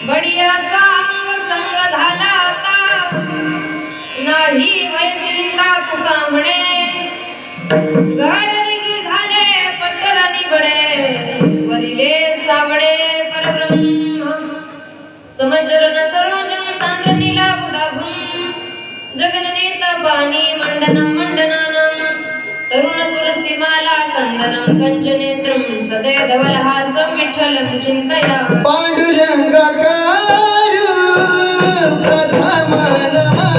बडियाचा अंग संग झाला आता नाही वय चिंता तुका म्हणे घरलिगी झाले पट्टरानी बडे वरिले सावडे परब्रह्म समचरण सरोजं सांद्रनीला बुधाभूम जगननेत पाणी मंडनं मंडनानं तरुण तुलसी माला कंदरं कंजनेत्रं सदय धवलहासं विठ्ठलं चिंतया पांडुरंगाकार प्रथम नमन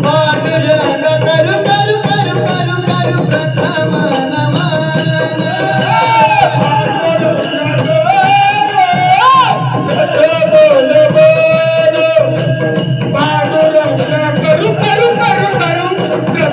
पांडुरंग करू करू करू करू करू प्रथम नमन पांडुरंग करू करू करू करू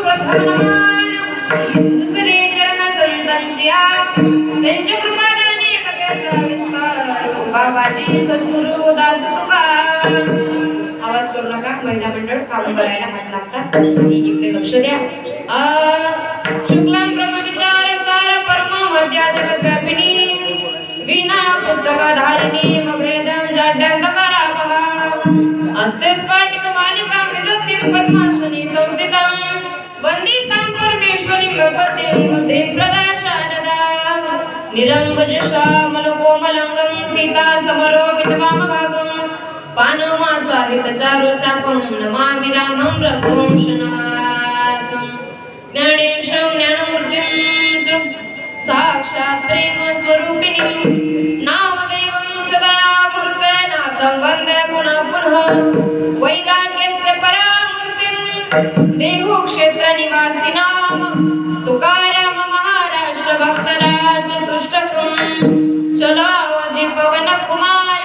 प्रथम दुसरे चरण संतांच्या त्यांच्या कृपादाने कथेचा विस्तार बाबाजी सद्गुरु दास तुका आवाज करू नका महिला मंडळ काम करायला हात लागतात आणि इकडे लक्ष द्या शुक्लां ब्रह्मविचार सार परम मध्या जगत व्यापिनी विना पुस्तकाधारिणी मभेदं जाड्यं दकारावः अस्ते स्फाटिक मालिकां विदुक्तिं पद्मासनी संस्थितं वंदितां परमेश्वरीं भगवतीं बुद्धिं प्रदा शारदा निलंबज श्यामलकोमलंगं सीता समरोपित वामभागं पानमासाहित चारु चापं नमामि रामं रघुवंशनाथं ज्ञानेशं ज्ञानमूर्तिं च साक्षात् प्रेम स्वरूपिणीं नामदेवं च दयामूर्ते नाथं वन्दे पुनः पुनः वैराग्यस्य परामूर्तिं देहु क्षेत्र निवासिनां तुकाराम महाराष्ट्र भक्तराज तुष्टकं चला जी पवन कुमार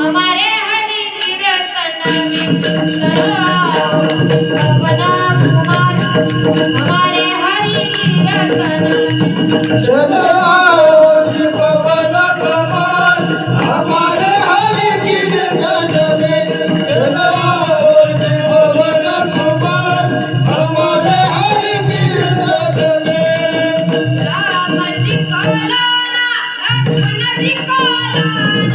हमारे हरि कीर्तन में चलो आओ पवन कुमार हमारे हरि कीर्तन में चलो आओ जी पवन कुमार हमारे हरि कीर्तन में चलो आओ जी पवन कुमार हमारे हरि कीर्तन में राम जी को लाना लक्ष्मण जी को लाना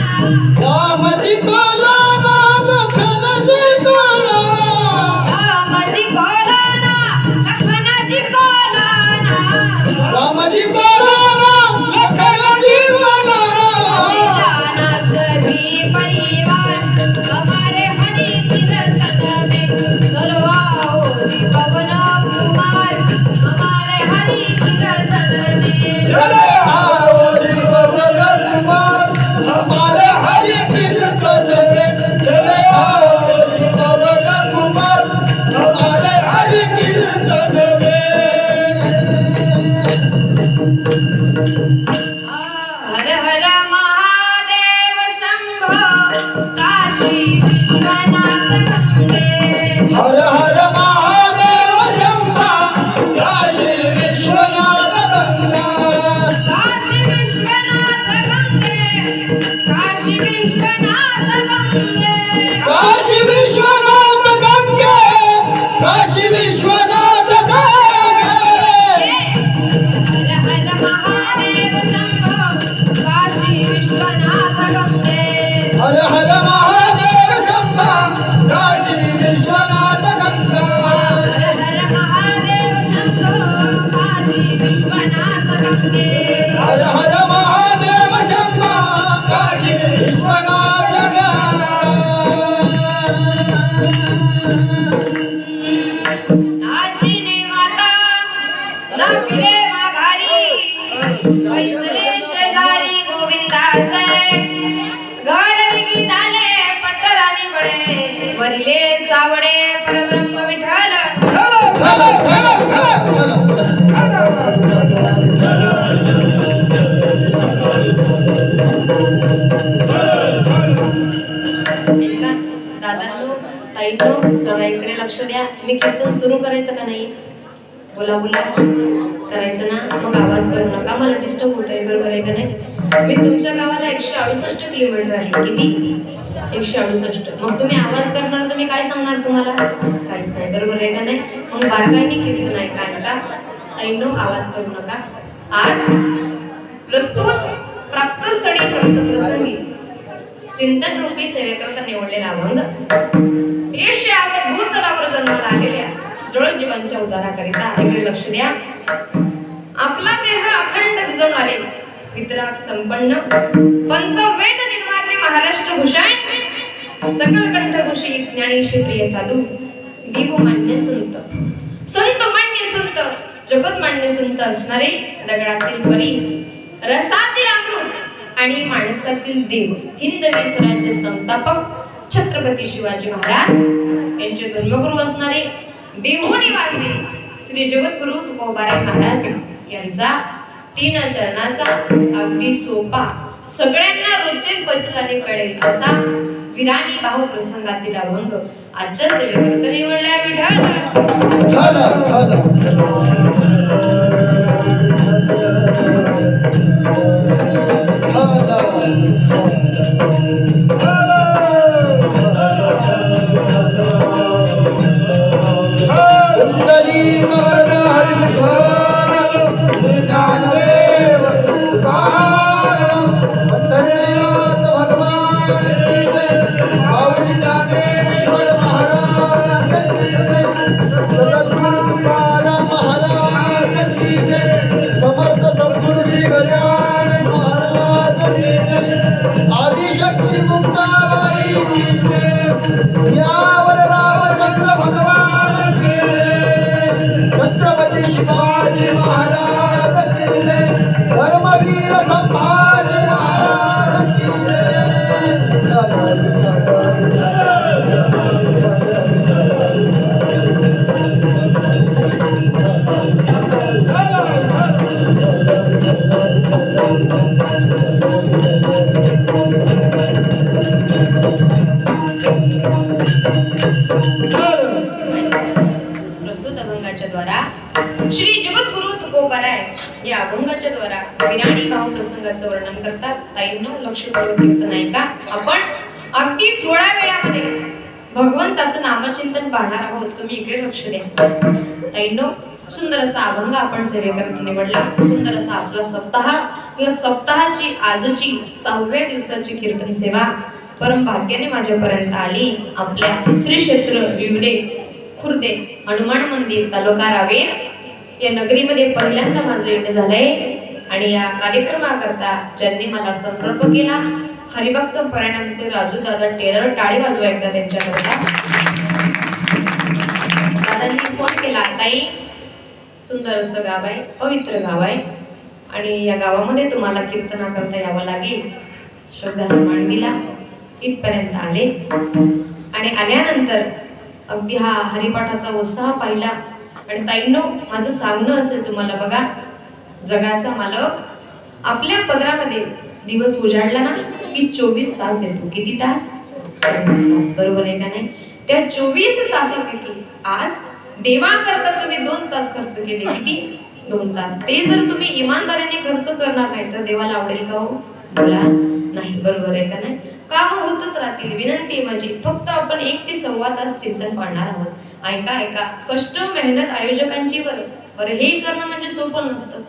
राम जी को लाना लखन जी को लाना राम जी को लाना लक्ष्मण जी को लाना राम जी को लाना लखन जी को लाना लाना सभी परिवार हमारे हरि कीर्तन में चलो आओ जी पवन कुमार हमारे हरि कीर्तन में चलो आओ जी पवन कुमार हमारे हरि कीर्तन में चले आओ जी पवन कुमार हमारे हरि कीर्तन में हर हर महादेव शंभो काशी विश्वनाथ गंगे हर हर महादेव शंभो काशी विश्वनाथ गंगा काशी विश्वनाथ गंगे काशी विश्वनाथ गंगे काशी विश्वनाथ गंगे काशी विश्वनाथ गंगे हर हर महादेव शंभो काशी विश्वनाथ गंगे हर हर महादेव शंभो काशी विश्वनाथ गंगा हर हर महादेव शंभो काशी विश्वनाथ गंगे हर हर महादेव शंभो काशी विश्वनाथ नाचीने माता ना फिरे माघारी बैसले शेजारी गोविंदाचे घरलगी झाले पट्टरानी बळे वरिले सावडे परब्रह्म विठ्ठल ऐका दादांनो ताईंनो जरा इकडे लक्ष द्या मी कीर्तन सुरू करायचं का नाही बोला बोला करायचं ना मग आवाज करू नका मला डिस्टर्ब होत आहे बरोबर आहे का नाही मी तुमच्या गावाला 168 किलोमीटर आहे किती 168 मग तुम्ही आवाज करणार तर मी काय सांगणार तुम्हाला काहीच नाही बरोबर आहे का नाही मग बारकाईने कीर्तन ऐका ताईंनो आवाज करू नका आज प्रस्तुत प्राप्तस्थळी प्रणत प्रसंगी चिंतन रूपी सेवेकरता निवडलेला अभंग यश यावत भूतलावर जन्माला आलेल्या जळ जीवांच्या उद्धाराकरिता इकडे लक्ष द्या आपला देह अखंड विजवणारे वितराग संपन्न पंचवेद निर्माते महाराष्ट्र भूषण सकल कंठभूषित ज्ञानेश्वर प्रिय साधू देव मान्य संत मान्य संत जगत मान्य संत असणारे दगडातील परीस रसातील अमृत आणि माणसातील देव हिंदवी स्वराज्य संस्थापक छत्रपती शिवाजी महाराज यांचे धर्मगुरू असणारे देहू निवासी श्री जगद्गुरु तुकोबाराय महाराज यांचा 3 चरणाचा अगदी सोपा सगळ्यांना रुचित पचल आणि कळेल असा विराणी भाऊ प्रसंगातील अभंग आजच्या सेवेकरता निवडला समर्थ सद्गुरु श्री गजानन महाराज की जय आदिशक्ती मुक्ताबाई की जय सियावर रामचंद्र भगवान की जय छत्रपती शिवाजी महाराज की जय धर्मवीर संभाजी महाराज की जय अभंगाच्या द्वारा श्री जगद्गुरु तुकोबाराय या अभंगाच्या द्वारा विराणी भाव प्रसंगाचं वर्णन करतात. ताईंनो लक्षपूर्वक कीर्तन ऐका. आपण अगदी थोड्या वेळामध्ये भगवंताचं नामचिंतन पाहणार आहोत. तुम्ही इकडे लक्ष द्या. ताईंनो सुंदर असा अभंग आपण सेवेकरता निवडला. सुंदर असा आपला सप्ताह. या सप्ताहाची आजची 6व्या दिवसाची कीर्तन सेवा परम भाग्याने माझ्यापर्यंत आली. आपल्या श्री क्षेत्र विवडे खुर्दे हनुमान मंदिर तालुका रावेर या नगरीमध्ये पहिल्यांदा माझं येणं झालंय. आणि या कार्यक्रमाकरता ज्यांनी मला संपर्क केला हरिभक्त परिणामचे राजू दादा टेलर, टाळी वाजवा एकदा त्यांच्याकरता. दादांनी फोन केला, ताई सुंदर असं गाव आहे, पवित्र गाव आहे आणि या गावामध्ये तुम्हाला कीर्तनाकरता यावं लागेल. शब्दाला मान दिला. इथपर्यंत आले आणि आल्यानंतर अगदी हा हरिपाठाचा उत्साह पाहिला. आणि ताईंनो माझं सांगणं असेल तुम्हाला बघा, जगाचा मालक आपल्या पदरामध्ये दिवस उजाडला ना की 24 तास देतो. किती तास? 24 तास. बरोबर आहे का नाही? त्या 24 तासापैकी आज देवाकरता तुम्ही 2 तास खर्च केले. किती? 2 तास. ते जर तुम्ही इमानदारीने खर्च करणार नाही तर देवाला आवडेल का हो? बोला नाही. बरोबर आहे का नाही? काम होतच राहतील. विनंती आहे माझी, फक्त आपण 1 ते 1.25 तास चिंतन पाळणार आहोत. ऐका ऐका. कष्ट मेहनत आयोजकांची बरं हे करणं म्हणजे सोपं नसतं.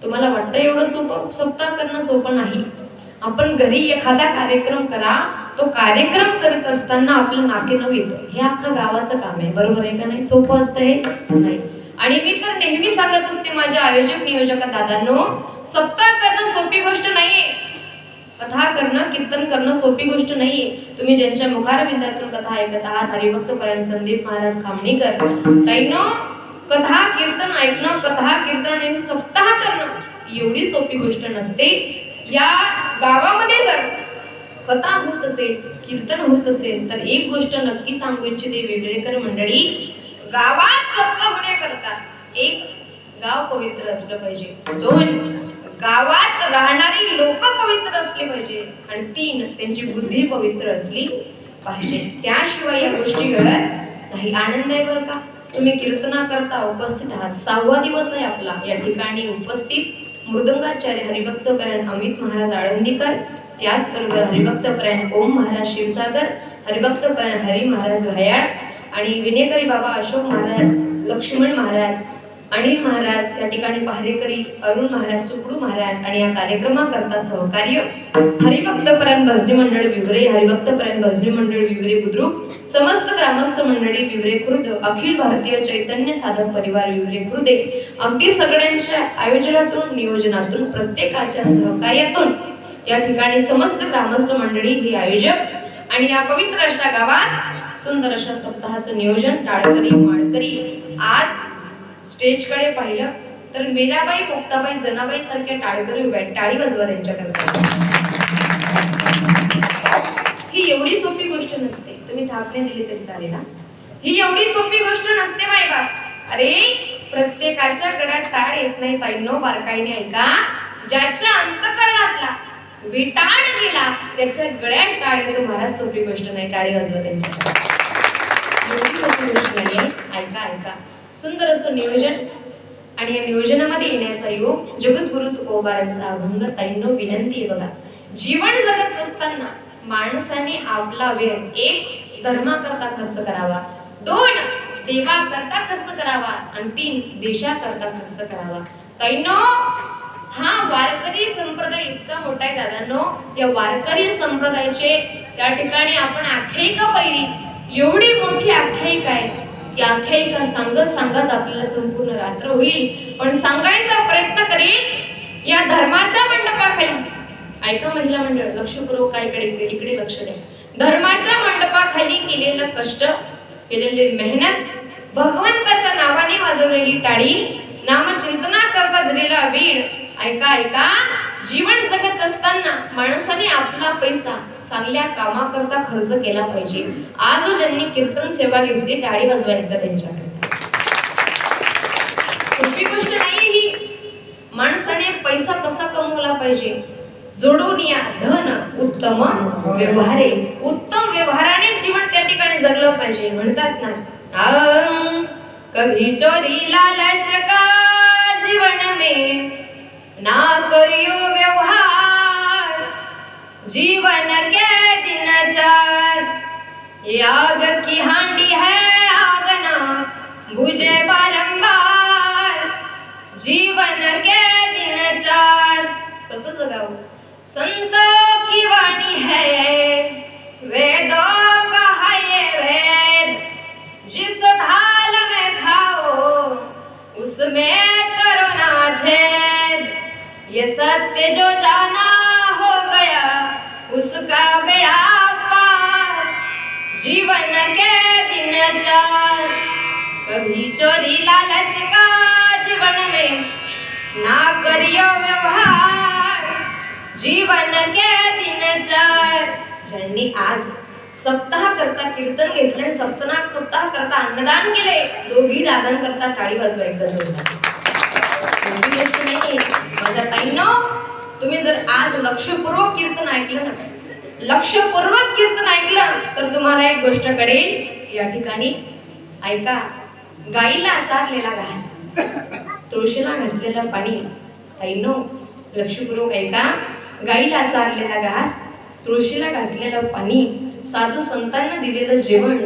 तुम्हाला वाटतं एवढं सोपं? सप्ताह करणं सोपं नाही. आपण घरी एखादा कार्यक्रम करा, तो कार्यक्रम करत असताना आपलं नाकेनऊ येतं. हे अख्खा गावाचं काम आहे. बरोबर आहे का नाही? सोपं असतं हे नाही. आणि मी तर नेहमी सांगत असते माझ्या आयोजक नियोजक दादांनो, सप्ताह करणं सोपी गोष्ट नाहीये. कथा करणं कीर्तन करणं सोपी गोष्ट नाहीये. तुम्ही ज्यांच्या मुखारविंदातून कथा ऐकत आहात हरिभक्त परायण संदीप महाराज खामणीकर, ताईंनो कथा कीर्तन ऐकणं, कथा कीर्तन आणि सप्ताह करणं एवढी सोपी गोष्ट नसते. या गावामध्ये जर कथा होत असेल, कीर्तन होत असेल तर एक गोष्ट नक्की सांगू इच्छिते विवरेकर मंडळी, गावात सप्ताह होण्याकरता 1 गाव पवित्र असलं पाहिजे, 2 गावात राहणारी लोक पवित्र असले पाहिजे आणि 3 त्यांची बुद्धी पवित्र असली पाहिजे. त्याशिवाय या गोष्टी घडत नाही. आनंद आहे बरं का, तुम्ही कीर्तनाकरता उपस्थित आहात. 6वा दिवस आहे आपला. या ठिकाणी उपस्थित मृदंगाचार्य हरिभक्त परायण अमित महाराज आळंदीकर, त्याचबरोबर हरिभक्त परायण ओम महाराज क्षीरसागर, हरिभक्त परायण हरी महाराज घयाळ आणि विनेकरी बाबा अशोक महाराज, लक्ष्मण महाराज, अनिल महाराज, त्या ठिकाणी पहारेकरी अरुण महाराज, सुकडू महाराज आणि या कार्यक्रमाकरता सहकार्य हरिभक्त परायण भजनी मंडळ विवरे, हरिभक्त परायण भजनी मंडळ विवरे बुद्रुक, समस्त ग्रामस्थ मंडळी विवरे खुर्द, अखिल भारतीय चैतन्य साधक परिवार विवरे खुर्दे, अगदी सगळ्यांच्या आयोजनातून नियोजनातून प्रत्येकाच्या सहकार्यातून या ठिकाणी समस्त ग्रामस्थ मंडळी हे आयोजक आणि या पवित्र अशा गावात सुंदर अशा सप्ताहाचं नियोजन टाळकरी माळकरी. आज स्टेजकडे पाहिलं तर मीराबाई, मुक्ताबाई, जनाबाई सारख्या टाळकरी उभ्या आहेत. टाळी वाजवा त्यांच्याकरता. ही एवढी सोपी गोष्ट नसते. तुम्ही थापणे दिली तरी चालेल. ही एवढी सोपी गोष्ट नसते बायबा. अरे प्रत्येकाच्या गळ्यात टाळ येत नाही ताईंनो. बारकाईने ऐका. ज्याच्या अंतःकरणातला विटाळ गेला त्याच्या गळ्यात टाळ येतो महाराज. सोपी गोष्ट नाही. टाळी वाजवा त्यांच्याकरता. एवढी सोपी गोष्ट नाहीये. ऐका ऐका. सुंदर असं नियोजन आणि या नियोजनामध्ये येण्याचा योग जगद्गुरु तुकोबारांचा अभंग. ताईंनो विनंती आहे बघा, जीवन जगत असताना माणसाने आपला वेळ 1 धर्माकरता खर्च करावा, 2 देवाकरता खर्च करावा आणि 3 देशाकरता खर्च करावा. ताईंनो हा वारकरी संप्रदाय इतका मोठा आहे दादांनो. या वारकरी संप्रदायाचे त्या ठिकाणी आपण आख्यायिका पाहिली. एवढी मोठी आख्यायिका आहे. या आख्यायिका सांगत सांगत आपल्याला संपूर्ण रात्र होईल, पण सांगायचा प्रयत्न करेल या धर्माच्या मंडपाखाली. ऐका महिला मंडळ, लक्षपूर्वक इकडे लक्ष द्या. धर्माच्या मंडपाखाली केलेलं कष्ट, केलेली मेहनत, भगवंताच्या नावाने वाजवलेली टाळी, नामचिंतना करता दिलेला वेळ. ऐका ऐका. जीवन जगत असताना माणसाने आपला पैसा चांगल्या कामाकरता खर्च केला पाहिजे. आज ज्यांनी कीर्तन सेवा घेतली टाळी वाजवा एकदा त्यांच्याकडे. सोपी गोष्ट नाही ही. माणसाने पैसा कसा कमवला पाहिजे? जोडून या धन उत्तम व्यवहारे. उत्तम व्यवहाराने जीवन त्या ठिकाणी जगलं पाहिजे. म्हणतात ना कभी चोरी लालच का जीवन में ना करियो व्यवहार, जीवन के दिन चार ये आग की हांडी है, आग ना बुझे बारंबार, जीवन के दिन चार। कसं जगावं? संतों की वाणी है, वेदों का है ये भेद, जिस थाल में खाओ उसमें करो ना छेद, ये सत्य जो जाना हो गया उसका बेड़ा पार, जीवन के दिन चार। कभी चोरी लालच का जीवन में ना करियो व्यवहार, जीवन के दिन चार। ज्यांनी आज सप्ताह करता कीर्तन घेतले, सप्ताह करता अन्नदान केले, दोघी दादां करता टाळी वाजवा एकदा जोरदार. सोपी गोष्ट नाहीये माझ्या ताईंनो. तुम्ही जर आज लक्षपूर्वक कीर्तन ऐकलं ना, लक्षपूर्वक कीर्तन ऐकलं तर तुम्हाला एक गोष्ट कळेल. या ठिकाणी ऐका, गाईला चारलेला घास, तुळशीला घातलेलं पाणी. ताईंनो लक्षपूर्वक ऐका, गाईला चारलेला घास, तुळशीला घातलेलं पाणी, साधू संतांना दिलेलं जेवण,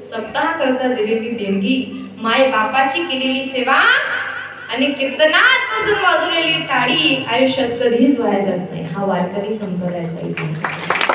सप्ताह करता दिलेली देणगी, माय बापाची केलेली सेवा आणि कीर्तनात बसून वाजवलेली टाळी आयुष्यात कधीच वाया जात नाही. हा वारकरी संप्रदायाचा इतिहास.